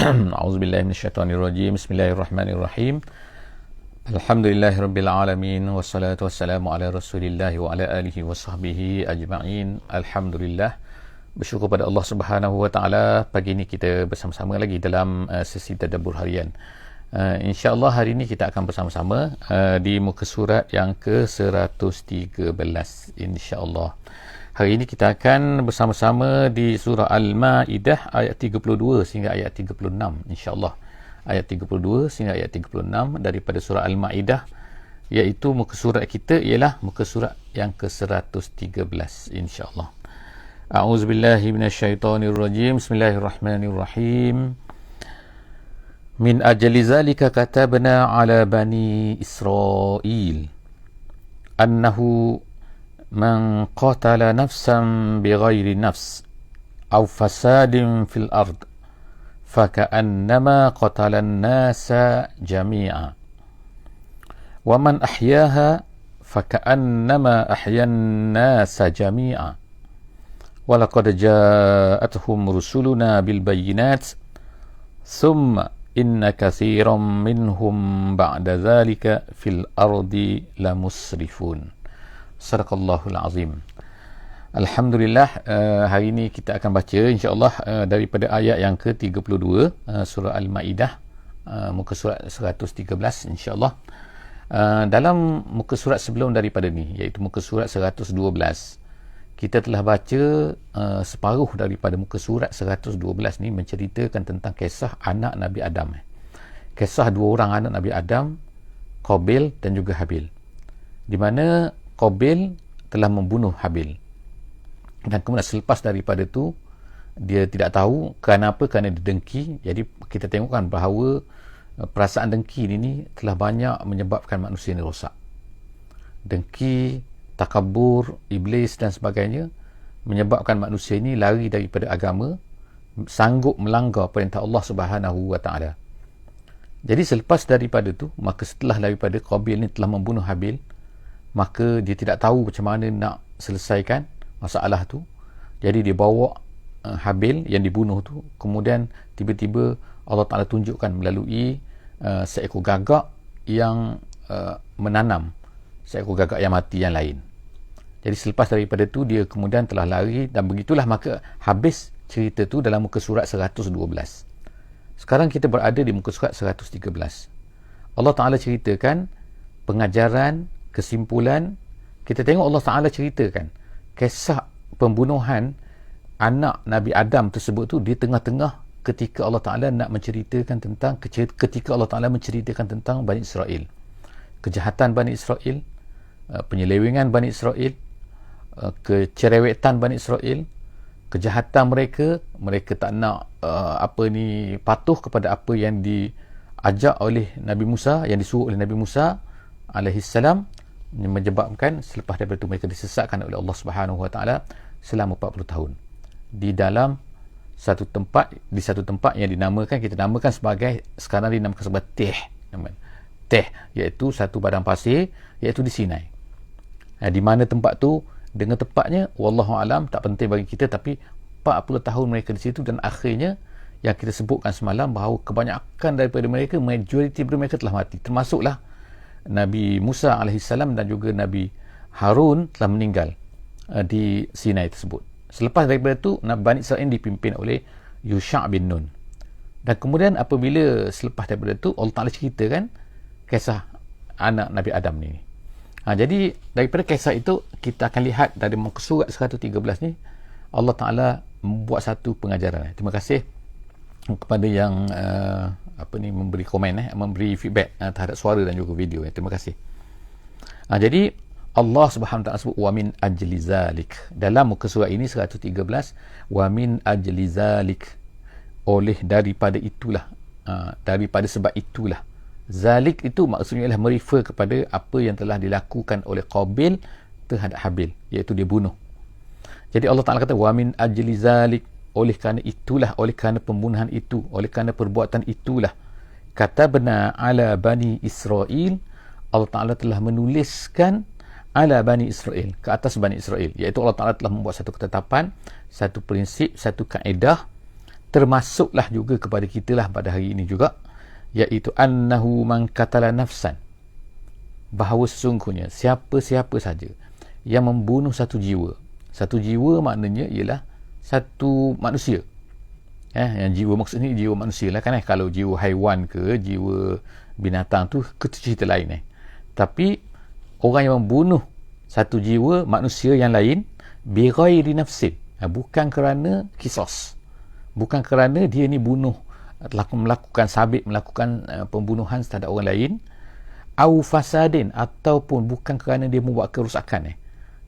A'udzubillahi minasyaitonirrajim. Bismillahirrahmanirrahim. Alhamdulillahirabbil alamin wassalatu wassalamu ala Rasulillah wa ala alihi washabbihi ajma'in. Alhamdulillah. Bersyukur pada Allah Subhanahu wa taala, pagi ini kita bersama-sama lagi dalam sesi tadabbur harian. Insya-Allah hari ini kita akan bersama-sama di muka surat yang ke-113 insya-Allah. Hari ini kita akan bersama-sama di surah Al-Ma'idah ayat 32 sehingga ayat 36 insya-Allah. Ayat 32 sehingga ayat 36 daripada surah Al-Ma'idah, iaitu muka surat kita ialah muka surat yang ke-113 insya-Allah. A'udzubillahi minasyaitonirrajim. Bismillahirrahmanirrahim. Min ajli zalika katabna ala bani Israil annahu man qatala nafsan bighairi nafs aw fasadin fil ard faka'annama qatala an-nasa jami'a wa man ahyaha faka'annama ahya an-nasa jami'a wa laqad ja'atuhum rusuluna bil bayyinat thumma inna katsiran minhum ba'da dhalika fil ardi lamusrifun. Sadaqallahul azim. Alhamdulillah, hari ini kita akan baca insya-Allah daripada ayat yang ke-32 surah Al-Maidah, muka surat 113 insya-Allah. Dalam muka surat sebelum daripada ni, iaitu muka surat 112, kita telah baca separuh daripada muka surat 112 ni menceritakan tentang kisah anak Nabi Adam. Kisah dua orang anak Nabi Adam, Qabil dan juga Habil. Di mana Qabil telah membunuh Habil. Dan kemudian selepas daripada itu, dia tidak tahu kerana apa, kerana dia dengki. Jadi kita tengokkan bahawa perasaan dengki ini telah banyak menyebabkan manusia ini rosak. Dengki, takabur, iblis dan sebagainya menyebabkan manusia ini lari daripada agama, sanggup melanggar perintah Allah Subhanahu wa taala. Jadi selepas daripada itu, maka setelah daripada Qabil ini telah membunuh Habil, maka dia tidak tahu macam mana nak selesaikan masalah tu. Jadi dia bawa Habil yang dibunuh tu, kemudian tiba-tiba Allah Ta'ala tunjukkan melalui seekor gagak yang menanam seekor gagak yang mati yang lain. Jadi selepas daripada tu dia kemudian telah lari, dan begitulah maka habis cerita tu dalam muka surat 112. Sekarang kita berada di muka surat 113. Allah Ta'ala ceritakan pengajaran, kesimpulan. Kita tengok Allah Ta'ala ceritakan kisah pembunuhan anak Nabi Adam tersebut tu di tengah-tengah ketika Allah Ta'ala nak menceritakan tentang ketika Allah Ta'ala menceritakan tentang Bani Israel, kejahatan Bani Israel, penyelewengan Bani Israel, kecerewetan Bani Israel, kejahatan mereka tak nak patuh kepada apa yang diajak oleh Nabi Musa, yang disuruh oleh Nabi Musa alaihi salam, menyebabkan selepas daripada itu mereka disesatkan oleh Allah Subhanahu wa taala selama 40 tahun di dalam satu tempat yang kita namakan sebagai, sekarang dinamakan sebagai Teh, iaitu satu padang pasir, iaitu di Sinai. Di mana tempat tu dengan tepatnya wallahu alam, tak penting bagi kita, tapi 40 tahun mereka di situ, dan akhirnya yang kita sebutkan semalam bahawa kebanyakan daripada mereka, majoriti daripada mereka telah mati, termasuklah Nabi Musa AS dan juga Nabi Harun telah meninggal di Sinai tersebut. Selepas daripada itu, Bani Israel dipimpin oleh Yusha' bin Nun. Dan kemudian apabila selepas daripada itu, Allah Ta'ala ceritakan kisah anak Nabi Adam ni. Jadi daripada kisah itu, kita akan lihat dari muka surat 113 ni, Allah Ta'ala membuat satu pengajaran. Terima kasih kepada yang memberi komen, memberi feedback terhadap suara dan juga video. Terima kasih. Jadi Allah Subhanahu Wa Taala sebut wa min ajli zalik dalam muka surat ini 113, wa min ajli zalik, oleh daripada itulah, daripada sebab itulah. Zalik itu maksudnya ialah merefer kepada apa yang telah dilakukan oleh Qabil terhadap Habil, iaitu dia bunuh. Jadi Allah Ta'ala kata wa min ajli zalik, oleh kerana itulah, oleh kerana pembunuhan itu, oleh kerana perbuatan itulah, katabna ala Bani Israel, Allah Ta'ala telah menuliskan ala Bani Israel, ke atas Bani Israel, iaitu Allah Ta'ala telah membuat satu ketetapan, satu prinsip, satu kaedah termasuklah juga kepada kita lah pada hari ini juga, iaitu annahu man qatala nafsan, bahawa sesungguhnya siapa-siapa saja yang membunuh satu jiwa. Satu jiwa maknanya ialah satu manusia. Yang jiwa maksudnya jiwa manusia lah kan. Kalau jiwa haiwan ke jiwa binatang tu cerita lain. Tapi orang yang membunuh satu jiwa manusia yang lain bighairi nafsin, bukan kerana kisos, bukan kerana dia ni bunuh, melakukan sabit, melakukan pembunuhan terhadap orang lain, au fasadin, ataupun bukan kerana dia membuat kerusakan.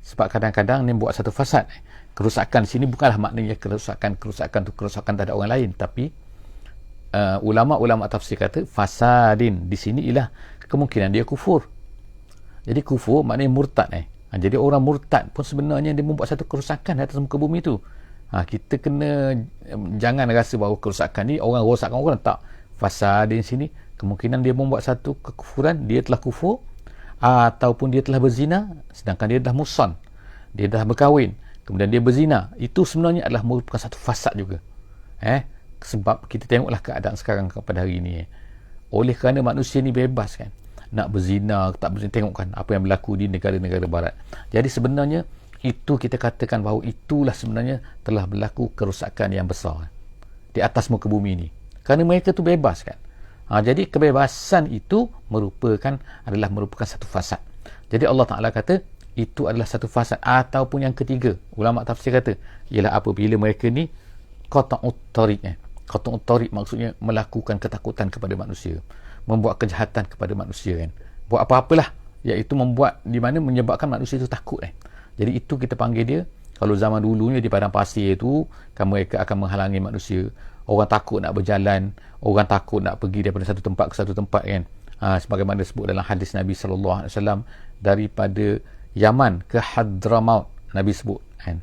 Sebab kadang-kadang dia buat satu fasad. Kerusakan sini bukanlah maknanya kerusakan tu kerusakan terhadap orang lain, tapi ulama-ulama tafsir kata fasadin di sini ialah kemungkinan dia kufur. Jadi kufur maknanya murtad. Jadi orang murtad pun sebenarnya dia membuat satu kerusakan atas muka bumi tu. Kita kena jangan rasa bahawa kerusakan ni orang rosakkan orang, tak. Fasadin sini kemungkinan dia membuat satu kekufuran, dia telah kufur, ataupun dia telah berzina sedangkan dia dah musan, dia dah berkahwin, kemudian dia berzina. Itu sebenarnya adalah merupakan satu fasad juga. Sebab kita tengoklah keadaan sekarang pada hari ini. Oleh kerana manusia ni bebas kan, nak berzina, tak berzina, tengokkan apa yang berlaku di negara-negara barat. Jadi sebenarnya itu kita katakan bahawa itulah sebenarnya telah berlaku kerusakan yang besar di atas muka bumi ni. Kerana mereka tu bebas kan. Jadi kebebasan itu adalah merupakan satu fasad. Jadi Allah Ta'ala kata itu adalah satu fasad. Ataupun yang ketiga, ulama tafsir kata ialah apabila mereka ni qata'ut tariq. Qata'ut tariq maksudnya melakukan ketakutan kepada manusia, membuat kejahatan kepada manusia kan. Buat apa-apalah, iaitu membuat di mana menyebabkan manusia itu takut. Jadi itu kita panggil dia, kalau zaman dulunya di padang pasir itu kan mereka akan menghalangi manusia. Orang takut nak berjalan, orang takut nak pergi daripada satu tempat ke satu tempat kan. Sebagaimana disebut dalam hadis Nabi SAW, daripada Yaman ke Hadramaut, Nabi sebut kan.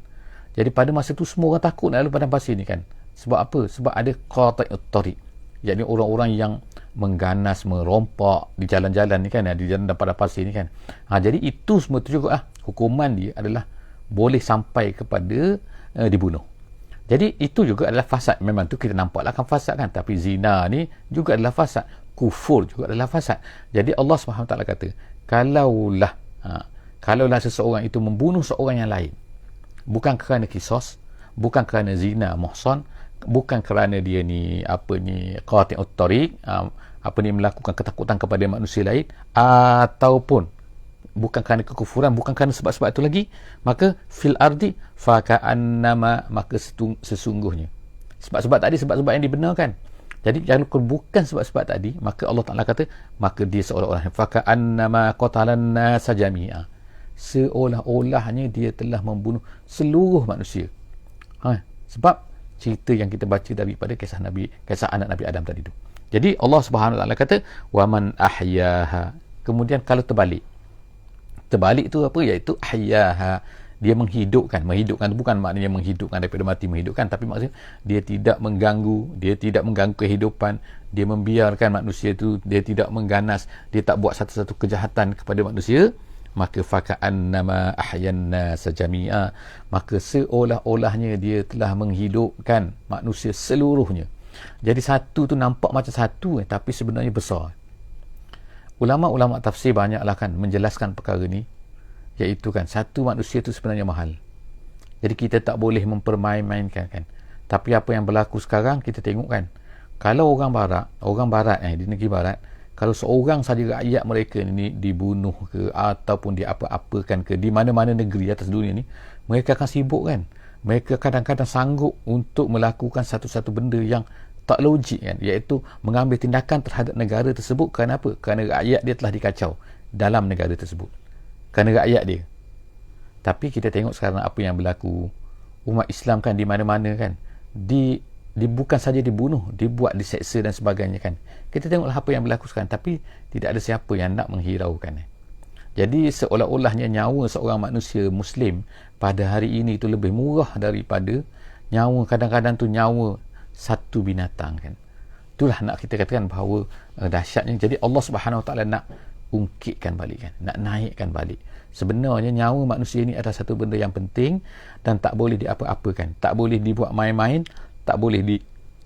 Jadi pada masa tu semua orang takut nak lalu padang pasir ni kan. Sebab apa? Sebab ada qata'ut tariq, yakni orang-orang yang mengganas, merompak di jalan-jalan ni kan, di jalan padang pasir ni kan. Jadi itu semua tu juga hukuman dia adalah boleh sampai kepada dibunuh. Jadi itu juga adalah fasad. Memang tu kita nampaklah kan fasad kan, tapi zina ni juga adalah fasad, kufur juga adalah fasad. Jadi Allah SWT kata, kalaulah seseorang itu membunuh seorang yang lain, bukan kerana kisos, bukan kerana zina muhsan, bukan kerana dia ni qati'ut tariq, melakukan ketakutan kepada manusia lain, ataupun bukan kerana kekufuran, bukan kerana sebab-sebab itu lagi, maka fil ardi faka'annama, maka sesungguhnya sebab-sebab tadi sebab-sebab yang dibenarkan. Jadi kalau bukan sebab-sebab tadi, maka Allah Ta'ala kata maka dia seolah-olah faka'annama qatalan nasa jami'a, seolah-olahnya dia telah membunuh seluruh manusia. Sebab cerita yang kita baca daripada kisah anak Nabi Adam tadi tu. Jadi Allah Subhanahu Wa Ta'ala kata waman ahyaha, kemudian kalau terbalik tu apa? Iaitu ahyaha, dia menghidupkan bukan maknanya menghidupkan daripada mati, menghidupkan, tapi maksudnya dia tidak mengganggu kehidupan, dia membiarkan manusia itu, dia tidak mengganas, dia tak buat satu-satu kejahatan kepada manusia, maka faka'annama ahyanna sajami'a, maka seolah-olahnya dia telah menghidupkan manusia seluruhnya. Jadi satu tu nampak macam satu tapi sebenarnya besar. Ulama-ulama tafsir banyaklah kan menjelaskan perkara ni, iaitu kan satu manusia tu sebenarnya mahal. Jadi kita tak boleh mempermain-mainkan kan. Tapi apa yang berlaku sekarang kita tengok kan, kalau orang barat di negeri barat, kalau seorang saja rakyat mereka ni dibunuh ke ataupun diapa-apakan ke di mana-mana negeri atas dunia ni, mereka akan sibuk kan. Mereka kadang-kadang sanggup untuk melakukan satu-satu benda yang tak logik kan, iaitu mengambil tindakan terhadap negara tersebut. Kerana apa? Kerana rakyat dia telah dikacau dalam negara tersebut, kerana rakyat dia. Tapi kita tengok sekarang apa yang berlaku. Umat Islam kan di mana-mana kan bukan saja dibunuh, dibuat, diseksa dan sebagainya kan. Kita tengoklah apa yang berlaku sekarang, tapi tidak ada siapa yang nak menghiraukan. Jadi seolah-olahnya nyawa seorang manusia Muslim pada hari ini itu lebih murah daripada nyawa, kadang-kadang tu nyawa satu binatang kan. Itulah nak kita katakan bahawa dahsyatnya. Jadi Allah Subhanahu Wa Taala nak ungkitkan balik kan, nak naikkan balik. Sebenarnya nyawa manusia ini adalah satu benda yang penting dan tak boleh diapa-apakan, tak boleh dibuat main-main, tak boleh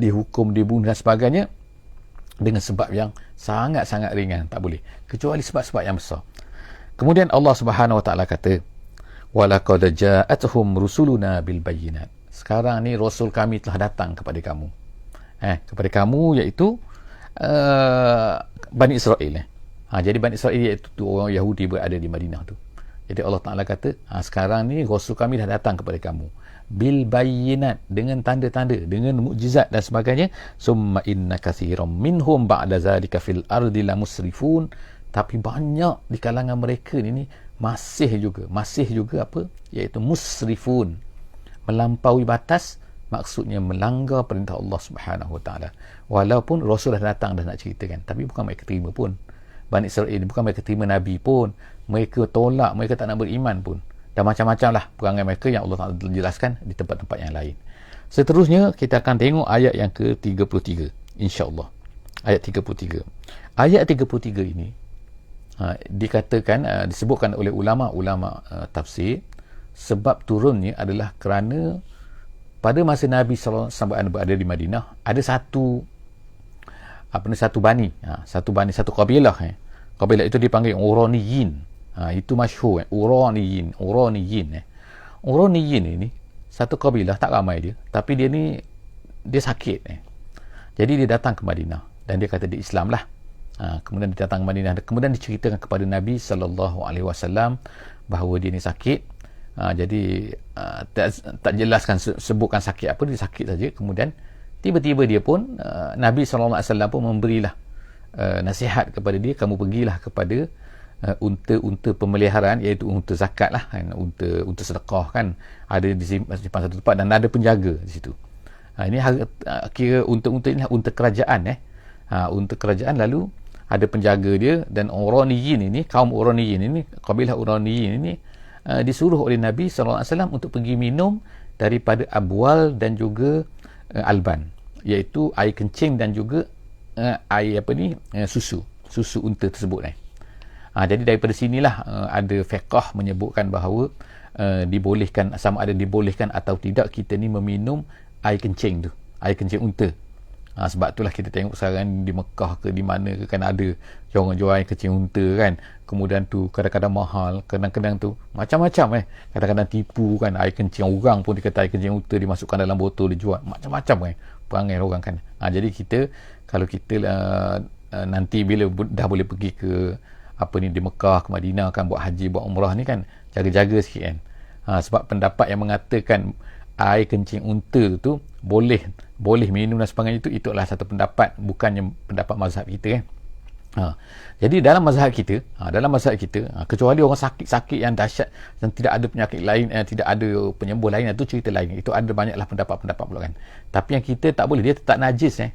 dihukum, dibunuh dan sebagainya dengan sebab yang sangat-sangat ringan, tak boleh, kecuali sebab-sebab yang besar. Kemudian Allah Subhanahu Wa Taala kata, walaqad ja'atuhum rusuluna bil bayyinat. Sekarang ni rasul kami telah datang kepada kamu. Kepada kamu iaitu Bani Israel. Jadi Bani Israel iaitu orang Yahudi berada di Madinah tu. Jadi Allah Taala kata, sekarang ni rasul kami dah datang kepada kamu bil bayyinat, dengan tanda-tanda, dengan mukjizat dan sebagainya. Summa inna katsiran minhum ba'da zalika fil ardi lamusrifun. Tapi banyak di kalangan mereka ni masih juga apa, iaitu musrifun, melampaui batas, maksudnya melanggar perintah Allah Subhanahu Wa Taala. Walaupun rasul dah datang dah nak ceritakan, tapi bukan mereka terima pun. Bani Israel bukan mereka terima nabi pun, mereka tolak, mereka tak nak beriman pun, dan macam-macam lah perangai mereka yang Allah Taala jelaskan di tempat-tempat yang lain. Seterusnya kita akan tengok ayat yang ke-33, insya-Allah. Ayat 33. Ayat 33 ini dikatakan, disebutkan oleh ulama-ulama tafsir, sebab turunnya adalah kerana pada masa Nabi SAW berada di Madinah, ada satu bani, satu kabilah. Kabilah itu dipanggil Uraniyin. Itu masyhur, Uraniyin. Uraniyin ini satu kabilah, tak ramai dia, tapi dia sakit. Jadi dia datang ke Madinah dan dia kata dia Islam lah. Kemudian dia datang ke Madinah, kemudian diceritakan kepada Nabi SAW bahawa dia ni sakit. Jadi tak jelaskan, sebutkan sakit apa, dia sakit saja. Kemudian tiba-tiba dia pun Nabi SAW pun memberilah nasihat kepada dia, kamu pergilah kepada unta-unta pemeliharaan, iaitu unta zakat lah kan, unta sedekah kan, ada di simpan satu tempat dan ada penjaga di situ. Ini kira unta-unta ini unta kerajaan. Unta kerajaan, lalu ada penjaga dia. Dan Uraniyin ini, kaum Uraniyin ini, kabilah Uraniyin ini disuruh oleh Nabi SAW untuk pergi minum daripada abwal dan juga alban, iaitu air kencing dan juga air susu unta tersebut. Jadi daripada sinilah ada fiqh menyebutkan bahawa dibolehkan, sama ada dibolehkan atau tidak kita ni meminum air kencing tu, air kencing unta. Sebab itulah kita tengok sekarang di Mekah ke di mana ke kan ada orang jual air kencing unta kan. Kemudian tu kadang-kadang mahal, kadang-kadang tu macam-macam kadang-kadang tipu kan, air kencing orang pun dikata air kencing unta dimasukkan dalam botol dijual, macam-macam perangai orang kan. Jadi kita, kalau kita nanti bila dah boleh pergi ke di Mekah ke Madinah kan, buat haji, buat umrah ni kan, jaga-jaga sikit kan. Sebab pendapat yang mengatakan air kencing unta tu boleh minum dan sebagainya, itu adalah satu pendapat, bukannya pendapat mazhab kita kan. Jadi dalam mazhab kita, kecuali orang sakit-sakit yang dahsyat dan tidak ada penyakit lain, tidak ada penyembuh lain, itu cerita lain, itu ada banyaklah pendapat-pendapat pula kan. Tapi yang kita tak boleh, dia tetap najis.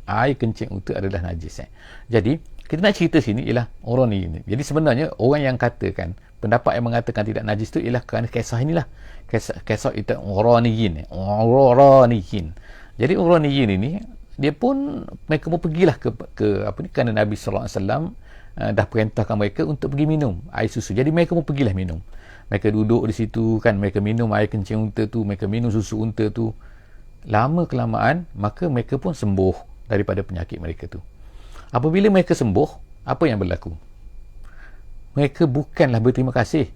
Air kencing unta adalah najis. Jadi kita nak cerita sini ialah orang ni. Jadi sebenarnya orang yang katakan, pendapat yang mengatakan tidak najis tu ialah kerana kisah inilah, kisah itu Uraniyin. Jadi Uraniyin ini, dia pun, mereka pun pergilah ke kerana Nabi SAW dah perintahkan mereka untuk pergi minum air susu. Jadi mereka pun pergilah minum. Mereka duduk di situ kan, mereka minum air kencing unta tu, mereka minum susu unta tu. Lama kelamaan maka mereka pun sembuh daripada penyakit mereka tu. Apabila mereka sembuh, apa yang berlaku? Mereka bukanlah berterima kasih.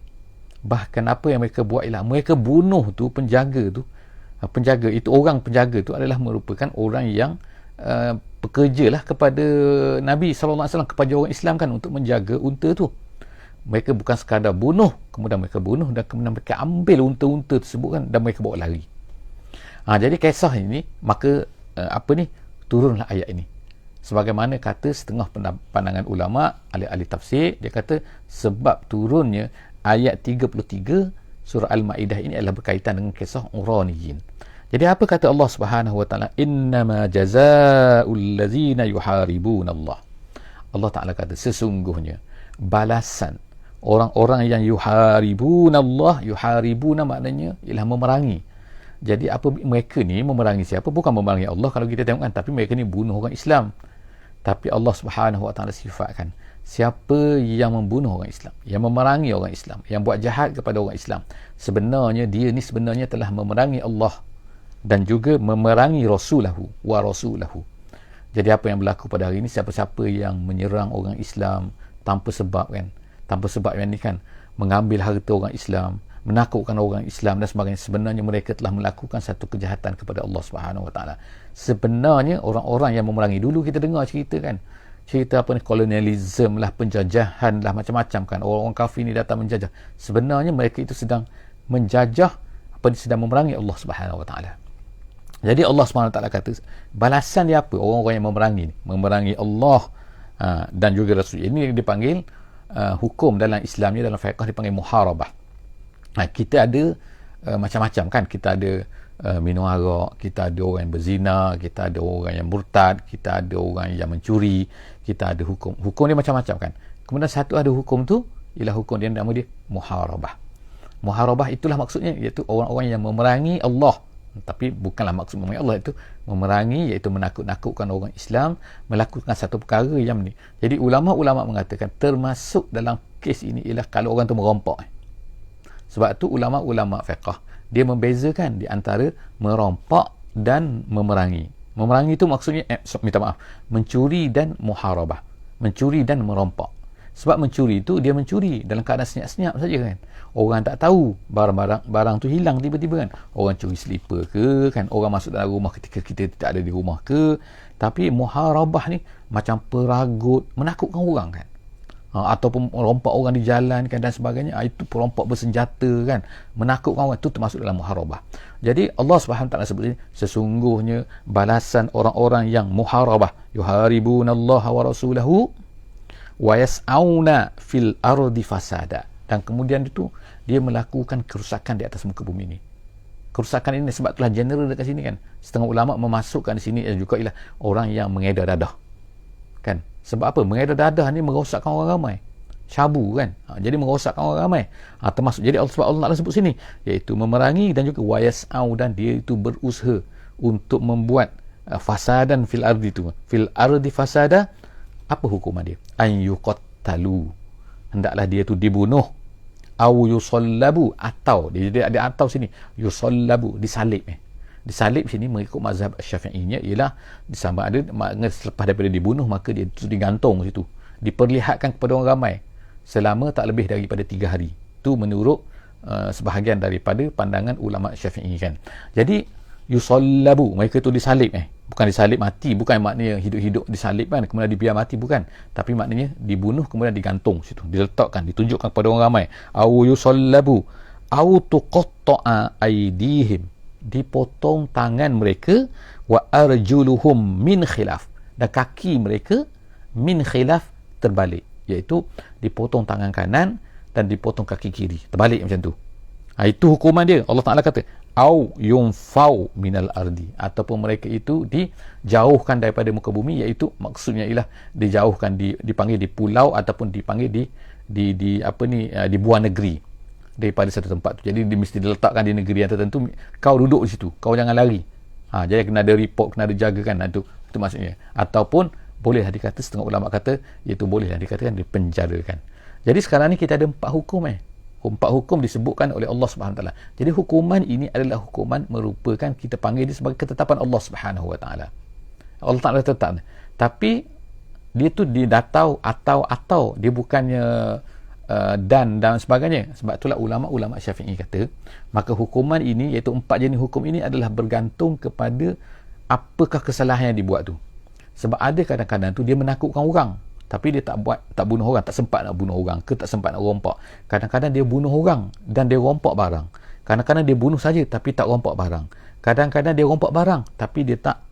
Bahkan apa yang mereka buat ialah mereka bunuh tu penjaga tu. Penjaga itu, orang penjaga tu adalah merupakan orang yang bekerja lah kepada Nabi SAW, kepada orang Islam kan, untuk menjaga unta tu. Mereka bukan sekadar bunuh, kemudian mereka bunuh dan kemudian mereka ambil unta-unta tersebut kan, dan mereka bawa lari. Jadi kisah ini, maka turunlah ayat ini. Sebagaimana kata setengah pandangan ulama, ahli-ahli tafsir, dia kata sebab turunnya ayat 33 surah Al-Ma'idah ini adalah berkaitan dengan kisah Uraniyin. Jadi apa kata Allah Subhanahu wa taala? Innama jazaa'ul ladzina yuharibuna Allah. Allah Taala kata sesungguhnya balasan orang-orang yang yuharibuna Allah, yuharibuna maknanya ialah memerangi. Jadi apa mereka ni memerangi siapa? Bukan memerangi Allah kalau kita tengok kan, tapi mereka ni bunuh orang Islam. Tapi Allah Subhanahu wa taala sifatkan siapa yang membunuh orang Islam, yang memerangi orang Islam, yang buat jahat kepada orang Islam, sebenarnya dia ni sebenarnya telah memerangi Allah. dan juga memerangi rasulahu wa rasulahu. Jadi apa yang berlaku pada hari ini, siapa-siapa yang menyerang orang Islam tanpa sebab kan, tanpa sebab yang ni kan, mengambil harta orang Islam, menakutkan orang Islam dan sebagainya, sebenarnya mereka telah melakukan satu kejahatan kepada Allah Subhanahu Wa Taala. Sebenarnya orang-orang yang memerangi, dulu kita dengar cerita kan, cerita apa ni, kolonialisme lah, penjajahan lah, macam-macam kan, orang-orang kafir ni datang menjajah. Sebenarnya mereka itu sedang menjajah, apa ni, sedang memerangi Allah Subhanahu Wa Taala. Jadi Allah Subhanahu Wa Taala kata balasan dia apa? Orang-orang yang memerangi Allah dan juga Rasul. Ini dipanggil hukum dalam Islamnya, dalam fiqh dipanggil muharabah. Kita ada macam-macam kan, kita ada minum arak, kita ada orang yang berzina, kita ada orang yang murtad, kita ada orang yang mencuri, kita ada hukum dia macam-macam kan. Kemudian satu ada hukum tu ialah hukum dia, nama dia muharabah. Muharabah itulah maksudnya, iaitu orang-orang yang memerangi Allah. Tapi bukanlah maksud memerangi Allah itu memerangi, iaitu menakut-nakutkan orang Islam melakukan satu perkara yang ni. Jadi ulama-ulama mengatakan termasuk dalam kes ini ialah kalau orang tu merompak. Sebab tu ulama-ulama fiqh dia membezakan di antara merompak dan memerangi. Memerangi itu maksudnya mencuri dan muharabah. Mencuri dan merompak. Sebab mencuri itu dia mencuri dalam keadaan senyap-senyap saja kan. Orang tak tahu, barang tu hilang tiba-tiba kan. Orang curi slipper ke kan, orang masuk dalam rumah ketika kita tidak ada di rumah ke. Tapi muharabah ni macam peragut, menakutkan orang kan. Ataupun rompak orang di jalan kan dan sebagainya, itu perompak bersenjata kan, menakutkan orang, itu termasuk dalam muharabah. Jadi Allah Subhanahu Taala sebut ini, sesungguhnya balasan orang-orang yang muharabah, yuharibunallaha wa rasulahu wa yas'auna fil ardi fasada, dan kemudian itu dia melakukan kerusakan di atas muka bumi ini. Kerusakan ini sebab itulah general dekat sini kan, setengah ulama memasukkan di sini juga ialah orang yang mengedar dadah kan. Sebab apa? Mengedar dadah ni merosakkan orang ramai, syabu kan, jadi merosakkan orang ramai, termasuk. Jadi sebab Allah Ta'ala sebut sini, iaitu memerangi dan juga wayas'au, dan dia itu berusaha untuk membuat fasadan fil ardi, itu fil ardi fasada. Apa hukuman dia? An yuqattalu, hendaklah dia tu dibunuh, au yusallabu, atau dia ada atau sini, yusallabu, disalib. Disalib sini mengikut mazhab Syafi'inya ialah disambung, ada makna selepas daripada dibunuh maka dia tu digantung situ, diperlihatkan kepada orang ramai selama tak lebih daripada 3 hari. Itu menurut sebahagian daripada pandangan ulama Syafi'i kan. Jadi yusallabu, mereka tu disalib, bukan disalib mati, bukan maknanya hidup-hidup disalib kan kemudian dibiar mati, bukan, tapi maknanya dibunuh kemudian digantung situ, diletakkan, ditunjukkan kepada orang ramai. Au yusallabu au tuqatta'a aydihim, dipotong tangan mereka, wa arjuluhum min khilaf, dan kaki mereka min khilaf, terbalik, iaitu dipotong tangan kanan dan dipotong kaki kiri, terbalik macam tu. Itu hukuman dia. Allah Ta'ala kata au yunfau minal ardi, ataupun mereka itu dijauhkan daripada muka bumi, iaitu maksudnya ialah dijauhkan, dipanggil di pulau ataupun dipanggil di buah negeri daripada satu tempat tu. Jadi dia mesti diletakkan di negeri yang tertentu, kau duduk di situ, kau jangan lari. Jadi kena ada report, kena ada jaga kan, itu maksudnya. Ataupun bolehlah dikata, setengah ulama kata iaitu bolehlah dikatakan dipenjarakan. Jadi sekarang ni kita ada 4 hukum 4 hukum disebutkan oleh Allah Subhanahu Taala. Jadi hukuman ini adalah hukuman merupakan, kita panggil dia sebagai ketetapan Allah Subhanahu Wa Taala. Allah Taala tetap, tapi dia tu didatau atau dia bukannya dan sebagainya. Sebab itulah ulama-ulama Syafi'i kata, maka hukuman ini, iaitu 4 jenis hukum ini adalah bergantung kepada apakah kesalahan yang dibuat tu. Sebab ada kadang-kadang tu dia menakutkan orang, tapi dia tak bunuh orang, tak sempat nak bunuh orang ke, tak sempat nak rompak. Kadang-kadang dia bunuh orang dan dia rompak barang. Kadang-kadang dia bunuh saja tapi tak rompak barang. Kadang-kadang dia rompak barang tapi dia tak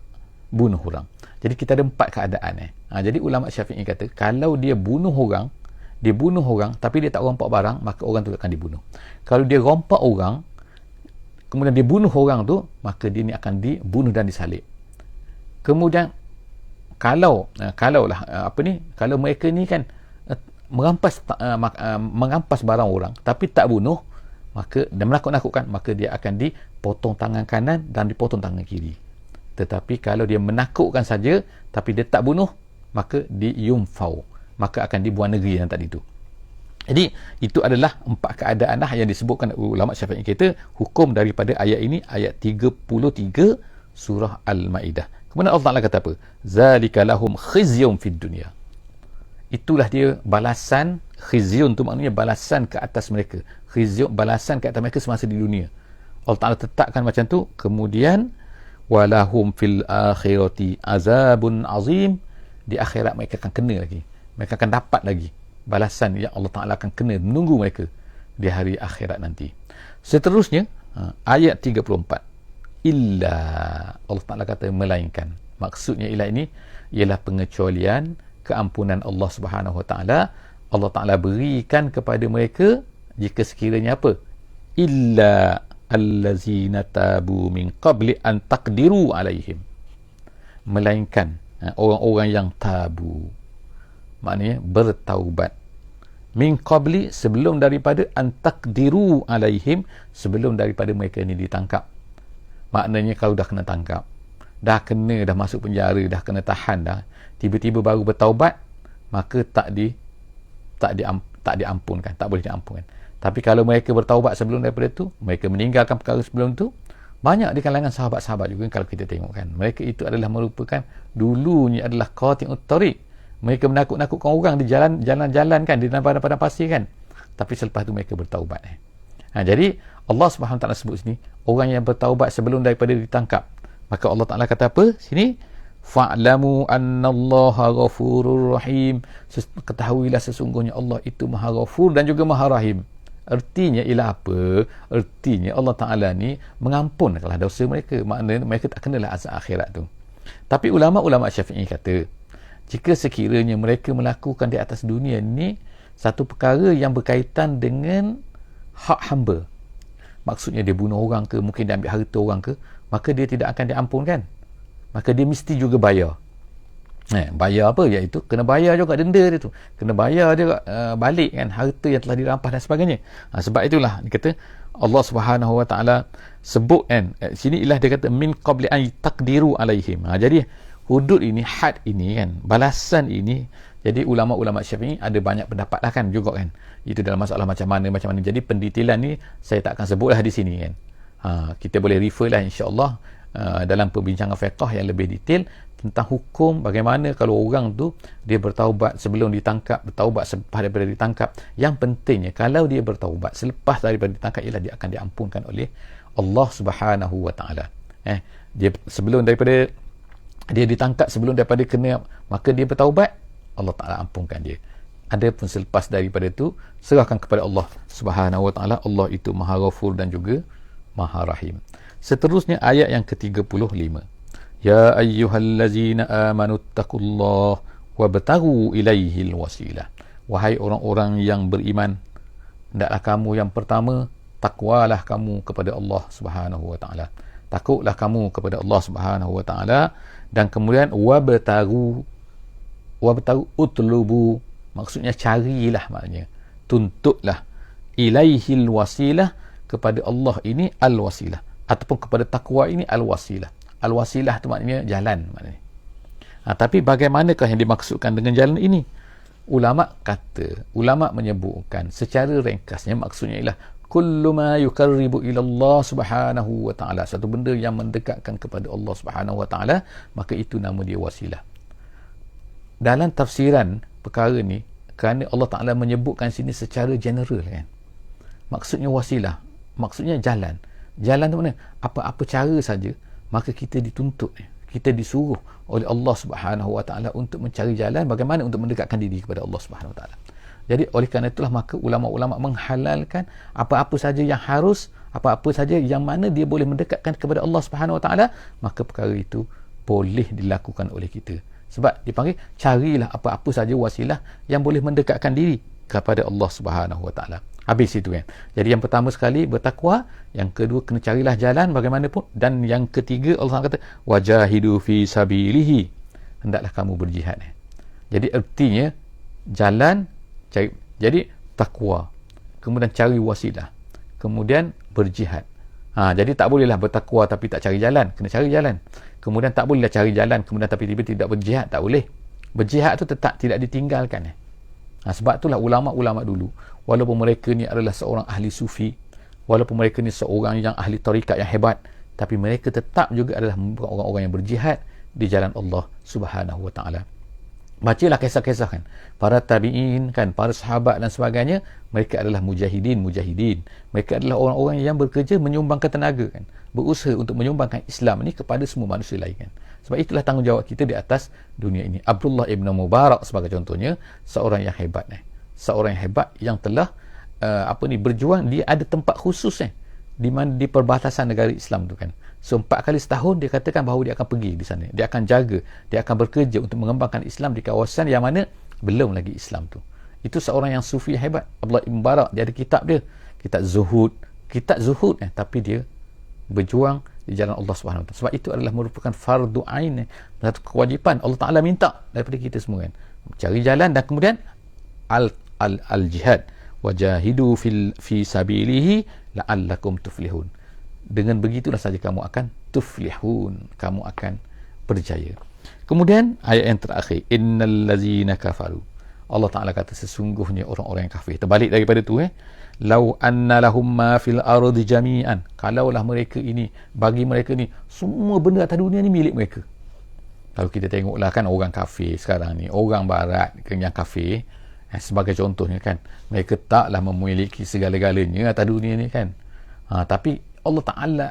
bunuh orang. Jadi kita ada 4 keadaan. Jadi ulama Syafi'i kata, kalau dia bunuh orang tapi dia tak rompak barang, maka orang tu akan dibunuh. Kalau dia rompak orang kemudian dia bunuh orang tu, maka dia ni akan dibunuh dan disalib. Kemudian kalau mereka ni kan merampas barang orang tapi tak bunuh, maka dan menakut-nakutkan, maka dia akan dipotong tangan kanan dan dipotong tangan kiri. Tetapi kalau dia menakutkan saja tapi dia tak bunuh, maka diyumfau, maka akan dibuang negeri yang tadi tu. Jadi itu adalah 4 keadaan yang disebutkan ulama Syafi'i kita hukum daripada ayat ini, ayat 33 surah Al-Maidah. Kemudian Allah Ta'ala kata apa? Zalika lahum khizyun fid dunya. Itulah dia balasan. Khizyun tu maknanya balasan ke atas mereka. Khizyun, balasan ke atas mereka semasa di dunia. Allah Ta'ala tetapkan macam tu. Kemudian walahum fil akhirati azabun azim. Di akhirat mereka akan kena lagi, mereka akan dapat lagi balasan yang Allah Ta'ala akan kena menunggu mereka di hari akhirat nanti. Seterusnya ayat 34, illa, Allah Ta'ala kata melainkan. Maksudnya illa ini ialah pengecualian keampunan Allah Subhanahu Wa Ta'ala. Allah Ta'ala berikan kepada mereka jika sekiranya apa? Illa allazina tabu min qabli an taqdiru alaihim. Melainkan orang-orang yang tabu, maknanya bertaubat, min qabli, sebelum daripada an taqdiru alaihim, sebelum daripada mereka ini ditangkap. Maknanya kalau dah kena tangkap, dah masuk penjara, dah kena tahan dah, tiba-tiba baru bertaubat, maka tak diampunkan, tak boleh diampunkan. Tapi kalau mereka bertaubat sebelum daripada itu, mereka meninggalkan perkara sebelum itu, banyak di kalangan sahabat-sahabat juga kalau kita tengok kan, mereka itu adalah merupakan dulunya adalah qati'ut tariq. Mereka menakut-nakutkan orang di jalan-jalan kan, di padang pasir kan, tapi selepas itu mereka bertaubat. Jadi Allah Subhanahu Wa Taala sebut sini orang yang bertaubat sebelum daripada ditangkap. Maka Allah Taala kata apa sini? Fa'lamu annallaha ghafurur rahim. Ketahuilah sesungguhnya Allah itu Maha Ghafur dan juga Maha Rahim. Artinya ialah apa? Artinya Allah Ta'ala ni mengampunkanlah dosa mereka. Maknanya mereka tak kenalah azab akhirat tu. Tapi ulama-ulama Syafi'i kata, jika sekiranya mereka melakukan di atas dunia ni satu perkara yang berkaitan dengan hak hamba, maksudnya dia bunuh orang ke, mungkin dia ambil harta orang ke, maka dia tidak akan diampunkan. Maka dia mesti juga bayar. Bayar apa? Iaitu kena bayar juga denda dia tu, kena bayar dia balik kan harta yang telah dirampas dan sebagainya. Sebab itulah dia kata Allah Subhanahu Wa Taala sebut kan sini ialah dia kata min qabli an taqdiru alaihim. Jadi hudud ini, had ini kan, balasan ini, jadi ulama-ulama Syafi'i ada banyak pendapat lah kan juga kan, itu dalam masalah macam mana. Jadi pendetailan ni saya tak akan sebutlah di sini kan. Kita boleh refer lah insya-Allah dalam perbincangan fiqh yang lebih detail tentang hukum bagaimana kalau orang tu dia bertaubat sebelum ditangkap, bertaubat selepas daripada ditangkap. Yang pentingnya kalau dia bertaubat selepas daripada ditangkap ialah dia akan diampunkan oleh Allah Subhanahu Wa Taala. Dia sebelum daripada dia ditangkap, sebelum daripada kena, maka dia bertaubat, Allah Taala ampunkan dia. Adapun selepas daripada itu, serahkan kepada Allah Subhanahu Wa Taala. Allah itu Maha Ghafur dan juga Maha Rahim. Seterusnya ayat yang ke-35. Ya ayyuhallazina amanu taqullaha wabtaghu ilaihil wasilah. Wahai orang-orang yang beriman, hendaklah kamu yang pertama takwalah kamu kepada Allah Subhanahu Wa Taala. Takutlah kamu kepada Allah Subhanahu Wa Taala, dan kemudian wabtaghu utlubu, maksudnya carilah, maknanya tuntutlah, ilaihil wasilah, kepada Allah ini al-wasilah, ataupun kepada takwa ini al-wasilah. Al-wasilah tu maknanya jalan, maknanya. Tapi bagaimanakah yang dimaksudkan dengan jalan ini? Ulama menyebutkan secara ringkasnya, maksudnya ialah kullu ma yuqarribu ila Allah Subhanahu Wa Taala, satu benda yang mendekatkan kepada Allah Subhanahu Wa Taala, maka itu nama dia wasilah. Dalam tafsiran perkara ni, kerana Allah Ta'ala menyebutkan sini secara general kan, maksudnya wasilah, maksudnya jalan. Jalan tu mana? Apa-apa cara saja, maka kita dituntut, kita disuruh oleh Allah Subhanahu Wa Ta'ala untuk mencari jalan bagaimana untuk mendekatkan diri kepada Allah Subhanahu Wa Ta'ala. Jadi oleh kerana itulah maka ulama-ulama menghalalkan apa-apa saja yang harus, apa-apa saja yang mana dia boleh mendekatkan kepada Allah Subhanahu Wa Ta'ala, maka perkara itu boleh dilakukan oleh kita. Sebab dipanggil carilah apa-apa saja wasilah yang boleh mendekatkan diri kepada Allah Subhanahu Wa Ta'ala. Habis itu kan. Jadi yang pertama sekali bertakwa, yang kedua kena carilah jalan bagaimanapun, dan yang ketiga Allah kata wajahidu fi sabilihi, hendaklah kamu berjihad. Jadi artinya jalan, cari, jadi takwa, kemudian cari wasilah, kemudian berjihad. Jadi tak bolehlah bertakwa tapi tak cari jalan, kena cari jalan. Kemudian tak bolehlah cari jalan kemudian tapi tiba-tiba tidak berjihad, tak boleh. Berjihad tu tetap tidak ditinggalkan. Sebab itulah ulama-ulama dulu, walaupun mereka ni adalah seorang ahli sufi, walaupun mereka ni seorang yang ahli tarikat yang hebat, tapi mereka tetap juga adalah orang-orang yang berjihad di jalan Allah Subhanahu Wa Taala. Bacalah kisah-kisah kan, para tabi'in kan, para sahabat dan sebagainya, mereka adalah mujahidin. Mereka adalah orang-orang yang bekerja menyumbangkan tenaga kan, berusaha untuk menyumbangkan Islam ni kepada semua manusia lain kan. Sebab itulah tanggungjawab kita di atas dunia ini. Abdullah ibn Mubarak sebagai contohnya, seorang yang hebat seorang yang hebat yang telah berjuang. Dia ada tempat khusus di mana di perbatasan negara Islam tu kan. So 4 kali setahun dia katakan bahawa dia akan pergi di sana, dia akan jaga, dia akan bekerja untuk mengembangkan Islam di kawasan yang mana belum lagi Islam tu. Itu seorang yang sufi yang hebat. Abdullah ibn Mubarak, dia ada kitab dia, kitab zuhud tapi dia berjuang di jalan Allah Subhanahu Wa Taala. Sebab itu adalah merupakan fardu ain, satu kewajipan Allah Taala minta daripada kita semua kan, cari jalan dan kemudian al jihad wajahidu fi sabilihi la'allakum tuflihun. Dengan begitulah saja kamu akan tuflihun, kamu akan berjaya. Kemudian ayat yang terakhir, innal ladzina kafaru, Allah Taala kata sesungguhnya orang-orang yang kafir. Terbalik daripada tu lau anna lahum ma fil ardi jami'an, kalaulah mereka ini, bagi mereka ni semua benda atas dunia ni milik mereka. Kalau kita tengoklah kan orang kafir sekarang ni, orang barat yang kafir, sebagai contohnya kan, mereka taklah memiliki segala-galanya atas dunia ni kan. Tapi Allah Ta'ala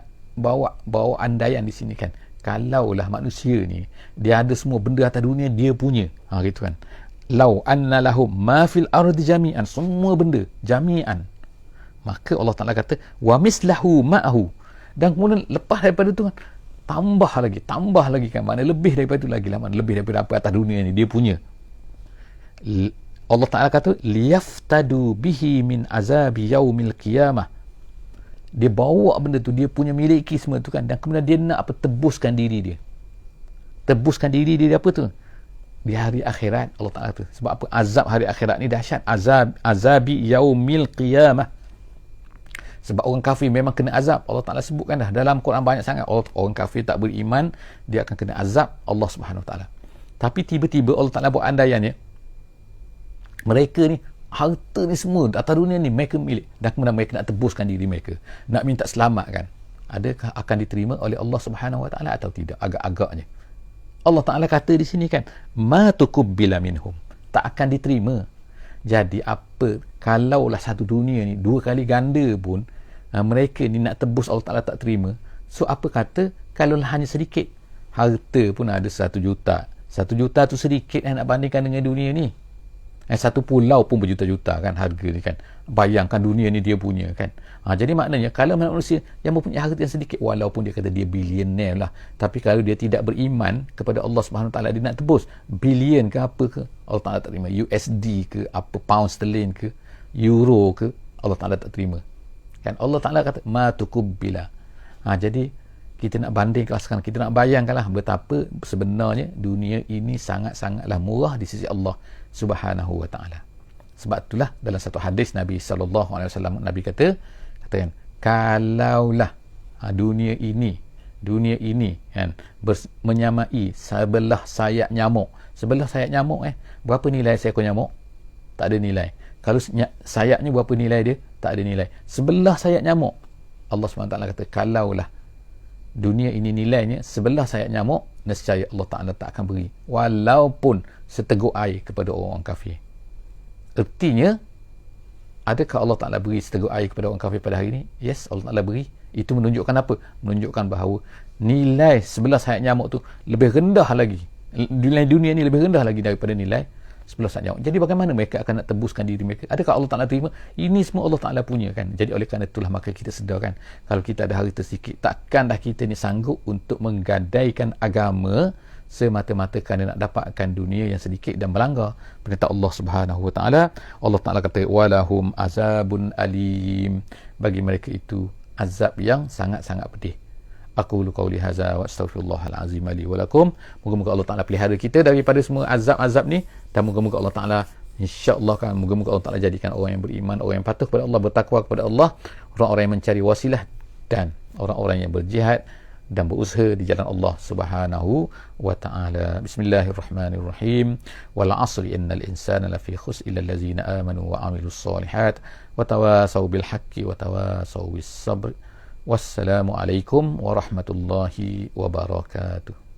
bawa andaian di sini kan, kalaulah manusia ni dia ada semua benda atas dunia dia punya, gitu kan. Lau anna lahum ma fil ardi jami'an, semua benda jami'an, maka Allah Ta'ala kata wa mislahu ma'ahu, dan kemudian lepas daripada tu kan, tambah lagi kan, mana lebih daripada itu lagi lah, mana lebih daripada apa atas dunia ni dia punya. Allah Ta'ala kata liyaftadu bihi min azabi yaumil qiyamah, dia bawa benda tu, dia punya miliki semua tu kan, dan kemudian dia nak tebuskan diri dia apa tu di hari akhirat. Allah Ta'ala tu sebab apa? Azab hari akhirat ni dahsyat. Azabi yaumil qiyamah, sebab orang kafir memang kena azab. Allah Ta'ala sebutkan dah dalam Quran banyak sangat, orang kafir tak beriman dia akan kena azab Allah Subhanahu Wa Ta'ala. Tapi tiba-tiba Allah Ta'ala buat andaiannya, mereka ni harta ni semua atas dunia ni mereka milik, dan kemudian mereka nak tebuskan diri mereka, nak minta selamat kan, adakah akan diterima oleh Allah Subhanahu Wa Ta'ala atau tidak? Agak-agaknya Allah Ta'ala kata di sini kan, ma tukubbila minhum, tak akan diterima. Jadi apa, kalaulah satu dunia ni 2 kali ganda pun mereka ni nak tebus, Allah Ta'ala tak terima. So apa kata, kalaulah hanya sedikit, harta pun ada 1 juta, 1 juta tu sedikit nak bandingkan dengan dunia ni. Satu pulau pun berjuta-juta kan harga ni kan. Bayangkan dunia ni dia punya kan. Jadi maknanya kalau manusia yang mempunyai harta yang sedikit, walaupun dia kata dia bilioner lah, tapi kalau dia tidak beriman kepada Allah Subhanahu Wa Taala, dia nak tebus bilion ke apa ke, Allah Ta'ala tak terima. USD ke apa, pound sterling ke, euro ke, Allah Ta'ala tak terima kan. Allah Ta'ala kata ma tukubbila. Jadi kita nak bandingkan sekarang, kita nak bayangkanlah betapa sebenarnya dunia ini sangat-sangatlah murah di sisi Allah Subhanahu Wa Ta'ala. Sebab itulah dalam satu hadis Nabi SAW, Nabi katakan kalaulah dunia ini kan menyamai sebelah sayap nyamuk. Berapa nilai seekor nyamuk? Tak ada nilai. Kalau sayapnya berapa nilai dia? Tak ada nilai. Sebelah sayap nyamuk, Allah SWT kata kalaulah dunia ini nilainya sebelah sayap nyamuk, nescaya Allah Ta'ala tak akan beri walaupun seteguk air kepada orang kafir. Artinya, adakah Allah Ta'ala beri seteguk air kepada orang kafir pada hari ini? Yes, Allah Ta'ala beri. Itu menunjukkan apa? Menunjukkan bahawa nilai sebelah sayap nyamuk tu lebih rendah lagi, nilai dunia ni lebih rendah lagi daripada nilai sebelah sayap nyamuk. Jadi bagaimana mereka akan nak tebuskan diri mereka? Adakah Allah Ta'ala terima? Ini semua Allah Ta'ala punya kan. Jadi oleh kerana itulah maka kita sedarkan, kalau kita ada harta sedikit, takkanlah kita ni sanggup untuk menggadaikan agama semata-mata kerana nak dapatkan dunia yang sedikit dan melanggar perintah Allah Subhanahu Wa Ta'ala. Allah Ta'ala kata walahum azabun alim, bagi mereka itu azab yang sangat-sangat pedih. Aqulu qawli hadza wa astaghfirullahal azim li wa lakum. Moga-moga Allah Ta'ala pelihara kita daripada semua azab-azab ni, dan moga-moga Allah Ta'ala insya-Allah kan, moga-moga Allah Ta'ala jadikan orang yang beriman, orang yang patuh kepada Allah, bertakwa kepada Allah, orang-orang yang mencari wasilah, dan orang-orang yang berjihad dan berusaha di jalan Allah Subhanahu wa taala. Bismillahirrahmanirrahim. Wal 'asri innal insana lafi khusr illa allazina amanu wa 'amilus solihat wa tawasaw bil haqqi wa tawasaw bis sabr. Wassalamu alaikum warahmatullahi wabarakatuh.